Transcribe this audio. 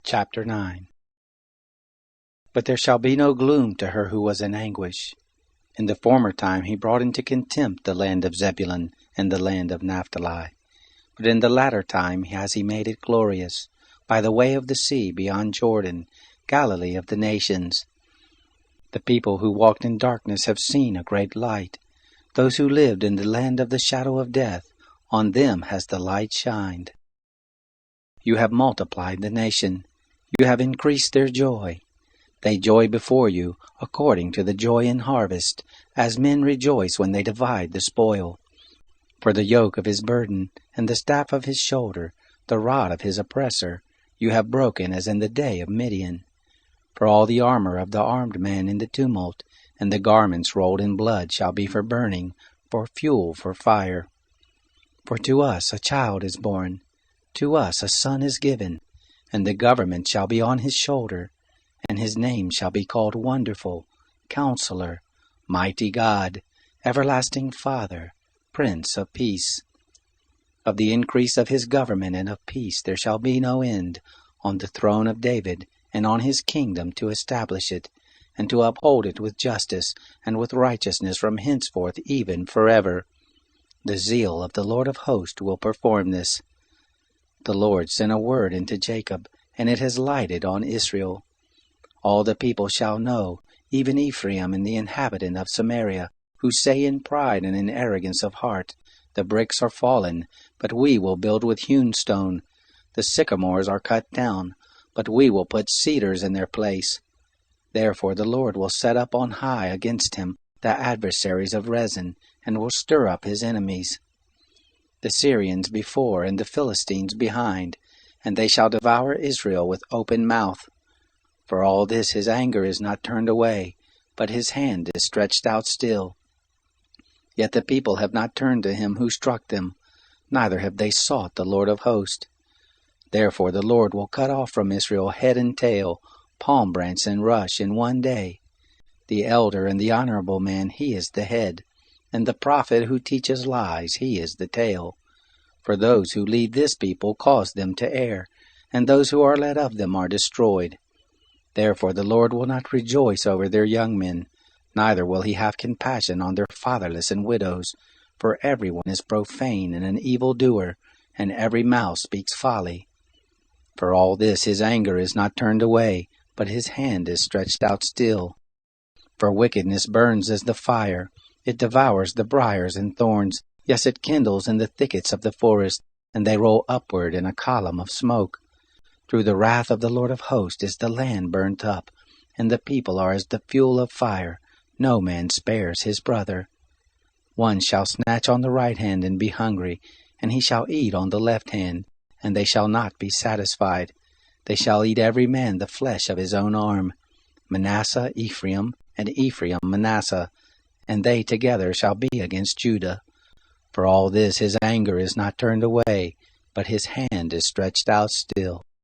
Chapter 9. But there shall be no gloom to her who was in anguish. In the former time he brought into contempt the land of Zebulun and the land of Naphtali. But in the latter time has he made it glorious, by the way of the sea beyond Jordan, Galilee of the nations. The people who walked in darkness have seen a great light. Those who lived in the land of the shadow of death, on them has the light shined. You have multiplied the nation. You have increased their joy. They joy before you, according to the joy in harvest, as men rejoice when they divide the spoil. For the yoke of his burden, and the staff of his shoulder, the rod of his oppressor, you have broken as in the day of Midian. For all the armor of the armed man in the tumult, and the garments rolled in blood shall be for burning, for fuel for fire. For to us a child is born, to us a son is given, and the government shall be on his shoulder, and his name shall be called Wonderful, Counselor, Mighty God, Everlasting Father, Prince of Peace. Of the increase of his government and of peace there shall be no end, on the throne of David, and on his kingdom to establish it, and to uphold it with justice and with righteousness from henceforth even forever. The zeal of the Lord of hosts will perform this. The Lord sent a word into Jacob, and it has lighted on Israel. All the people shall know, even Ephraim and the inhabitant of Samaria, who say in pride and in arrogance of heart, The bricks are fallen, but we will build with hewn stone. The sycamores are cut down, but we will put cedars in their place. Therefore the Lord will set up on high against him the adversaries of Rezin, and will stir up his enemies. The Syrians before and the Philistines behind, and they shall devour Israel with open mouth. For all this his anger is not turned away, but his hand is stretched out still. Yet the people have not turned to him who struck them, neither have they sought the Lord of hosts. Therefore the Lord will cut off from Israel head and tail, palm branch and rush in one day. The elder and the honorable man, he is the head, and the prophet who teaches lies, he is the tail. For those who lead this people cause them to err, and those who are led of them are destroyed. Therefore the Lord will not rejoice over their young men, neither will he have compassion on their fatherless and widows, for everyone is profane and an evildoer, and every mouth speaks folly. For all this his anger is not turned away, but his hand is stretched out still. For wickedness burns as the fire, it devours the briars and thorns, yes, it kindles in the thickets of the forest, and they roll upward in a column of smoke. Through the wrath of the Lord of hosts is the land burnt up, and the people are as the fuel of fire. No man spares his brother. One shall snatch on the right hand and be hungry, and he shall eat on the left hand, and they shall not be satisfied. They shall eat every man the flesh of his own arm. Manasseh Ephraim, and Ephraim Manasseh, and they together shall be against Judah. For all this his anger is not turned away, but his hand is stretched out still.